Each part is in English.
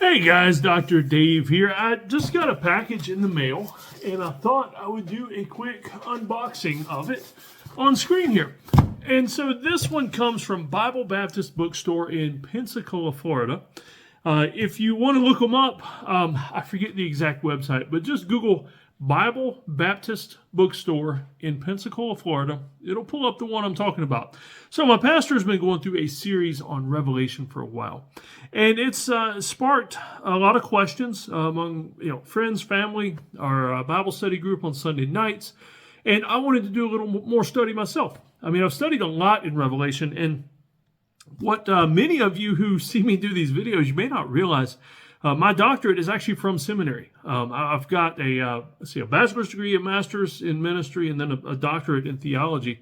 Hey guys, Dr. Dave here. I just got a package in the mail and I thought I would do a quick unboxing of it on screen here. And so this one comes from Bible Baptist Bookstore in Pensacola, Florida. If you want to look them up, I forget the exact website, but just Google Bible Baptist Bookstore in Pensacola, Florida. It'll pull up the one I'm talking about. So my pastor's been going through a series on Revelation for a while, and it's sparked a lot of questions among friends, family, our Bible study group on Sunday nights, and I wanted to do a little more study myself. I mean, I've studied a lot in Revelation, and what many of you who see me do these videos, you may not realize. My doctorate is actually from seminary. I've got a bachelor's degree, a master's in ministry, and then a doctorate in theology.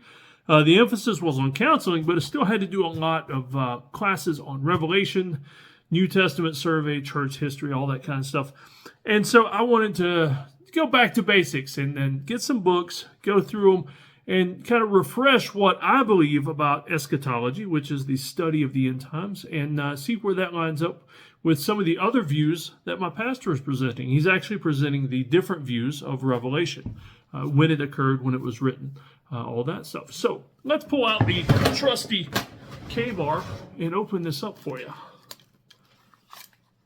The emphasis was on counseling, but I still had to do a lot of classes on Revelation, New Testament survey, church history, all that kind of stuff. And so I wanted to go back to basics and get some books, go through them, and kind of refresh what I believe about eschatology, which is the study of the end times, and see where that lines up with some of the other views that my pastor is presenting. He's actually presenting the different views of Revelation, when it occurred, when it was written, all that stuff. So let's pull out the trusty K-bar and open this up for you.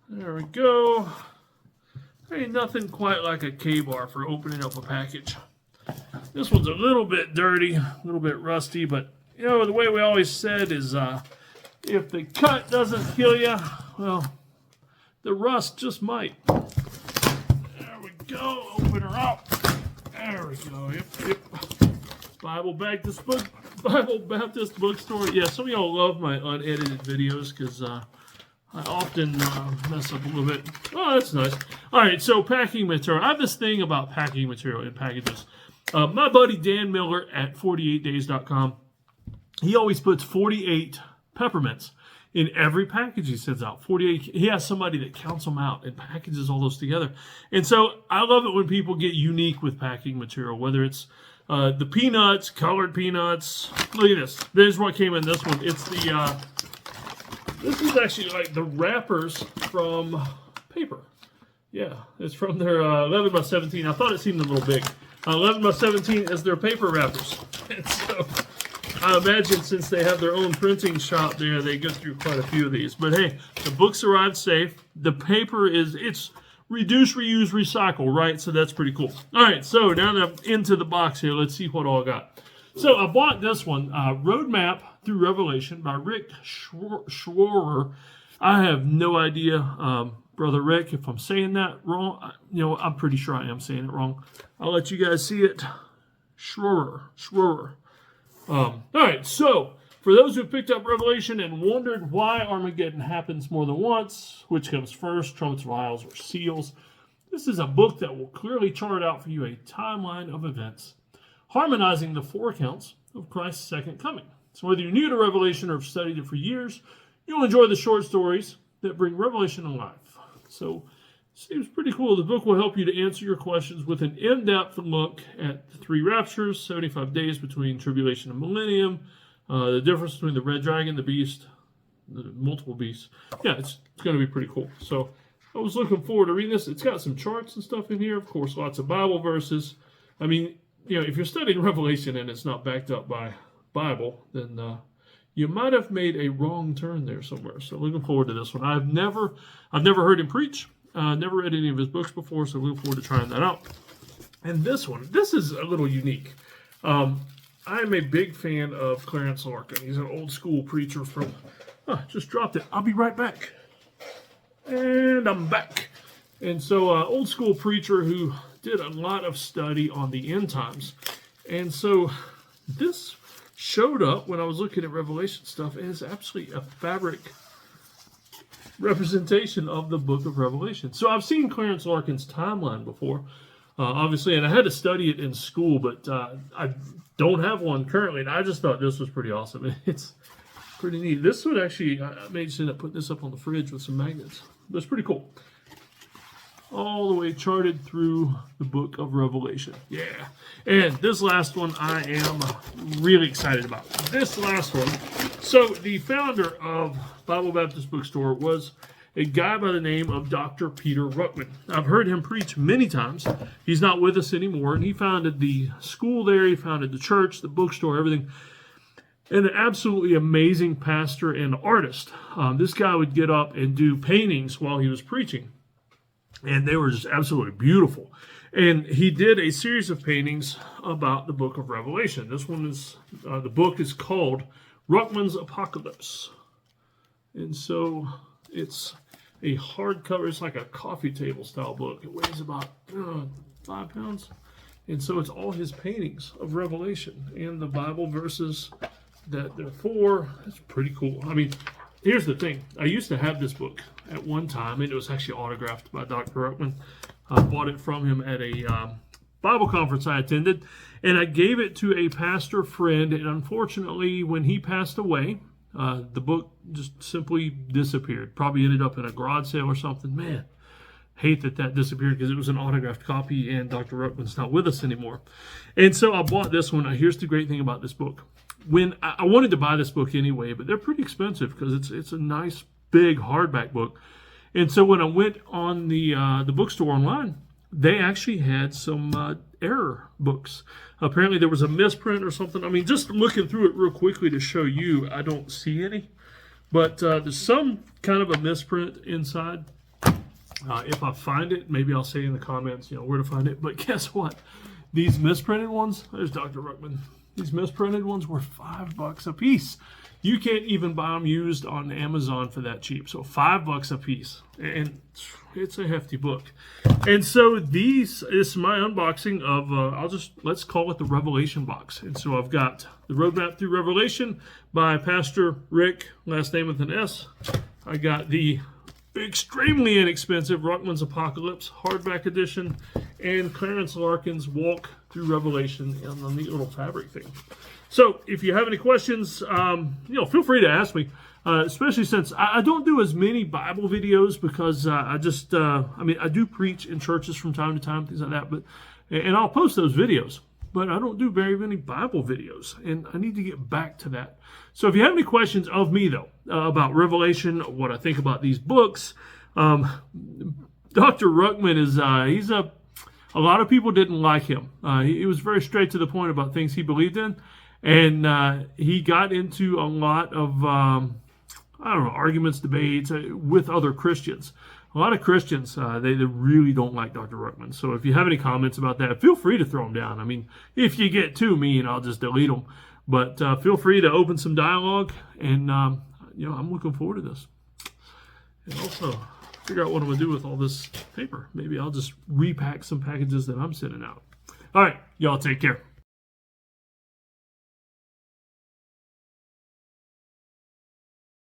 There we go. Ain't nothing quite like a K-bar for opening up a package. This one's a little bit dirty, a little bit rusty, but the way we always said is if the cut doesn't kill you, well, the rust just might. There we go. Open her up. There we go. Yep. Bible Baptist Bookstore. Yeah, some of y'all love my unedited videos because I often mess up a little bit. Oh, that's nice. All right, so packing material. I have this thing about packing material in packages. My buddy Dan Miller at 48days.com, he always puts 48 peppermints in every package he sends out. 48. He has somebody that counts them out and packages all those together. And so I love it when people get unique with packing material, whether it's the peanuts, colored peanuts. Look at this. There's what came in this one. It's the this is actually like the wrappers from paper. Yeah, it's from their 11 by 17. I thought it seemed a little big. 11 by 17 is their paper wrappers. And so I imagine since they have their own printing shop there, they go through quite a few of these. But hey, the books arrived safe. The paper it's reduce, reuse, recycle, right? So that's pretty cool. All right, so now that I'm into the box here, let's see what all I got. So I bought this one, Roadmap Through Revelation by Rick Schroer. I have no idea, Brother Rick, if I'm saying that wrong. I'm pretty sure I am saying it wrong. I'll let you guys see it. Schroer. All right, so for those who picked up Revelation and wondered why Armageddon happens more than once, which comes first, trumpets, vials, or seals, this is a book that will clearly chart out for you a timeline of events, harmonizing the four accounts of Christ's second coming. So whether you're new to Revelation or have studied it for years, you'll enjoy the short stories that bring Revelation alive. So seems pretty cool. The book will help you to answer your questions with an in-depth look at the three raptures, 75 days between tribulation and millennium, the difference between the red dragon, the beast, the multiple beasts. Yeah, it's going to be pretty cool. So I was looking forward to reading this. It's got some charts and stuff in here. Of course, lots of Bible verses. I mean, if you're studying Revelation and it's not backed up by Bible, then you might have made a wrong turn there somewhere. So looking forward to this one. I've never heard him preach. Never read any of his books before, so looking forward to trying that out. And this is a little unique. I'm a big fan of Clarence Larkin. He's an old school preacher from, just dropped it. I'll be right back. And I'm back. And so old school preacher who did a lot of study on the end times. And so this showed up when I was looking at Revelation stuff, and it's actually a fabric representation of the book of Revelation. So I've seen Clarence Larkin's timeline before, obviously, and I had to study it in school, but I don't have one currently, and I just thought this was pretty awesome. It's pretty neat. This would actually, I may just end up putting this up on the fridge with some magnets. But it's pretty cool. All the way charted through the book of Revelation. Yeah. And this last one I am really excited about. This last one. So the founder of Bible Baptist Bookstore was a guy by the name of Dr. Peter Ruckman. I've heard him preach many times. He's not with us anymore, and he founded the school there. He founded the church, the bookstore, everything. And an absolutely amazing pastor and artist. This guy would get up and do paintings while he was preaching, and they were just absolutely beautiful. And he did a series of paintings about the book of Revelation. This one is, the book is called Ruckman's Apocalypse. And so it's a hardcover, it's like a coffee table style book. It weighs about 5 pounds. And so it's all his paintings of Revelation and the Bible verses that they're for. It's pretty cool. I mean, here's the thing. I used to have this book at one time, and it was actually autographed by Dr. Ruckman. I bought it from him at a Bible conference I attended, and I gave it to a pastor friend, and unfortunately, when he passed away, the book just simply disappeared. Probably ended up in a garage sale or something. Man, hate that disappeared because it was an autographed copy, and Dr. Ruckman's not with us anymore. And so I bought this one. Now, here's the great thing about this book. When I wanted to buy this book anyway, but they're pretty expensive because it's a nice big hardback book. And so when I went on the bookstore online, they actually had some error books. Apparently there was a misprint or something. I mean, just looking through it real quickly to show you, I don't see any. But there's some kind of a misprint inside. If I find it, maybe I'll say in the comments, where to find it. But guess what? These misprinted ones, there's Dr. Ruckman. These misprinted ones were $5 a piece. You can't even buy them used on Amazon for that cheap. So $5 a piece. And it's a hefty book. And so this is my unboxing of, let's call it the Revelation box. And so I've got the Roadmap Through Revelation by Pastor Rick, last name with an S. I got the extremely inexpensive Ruckman's Apocalypse hardback edition, and Clarence Larkin's Walk Through Revelation on the neat little fabric thing. So if you have any questions, feel free to ask me, especially since I don't do as many Bible videos because I do preach in churches from time to time, things like that, and I'll post those videos, but I don't do very many Bible videos, and I need to get back to that. So if you have any questions of me, though, about Revelation, what I think about these books, Dr. Ruckman is, a lot of people didn't like him. He was very straight to the point about things he believed in, and he got into a lot of, arguments, debates with other Christians. A lot of Christians, they really don't like Dr. Ruckman. So if you have any comments about that, feel free to throw them down. I mean, if you get too mean, I'll just delete them. But feel free to open some dialogue, and I'm looking forward to this. And also, figure out what I'm going to do with all this paper. Maybe I'll just repack some packages that I'm sending out. All right, y'all take care.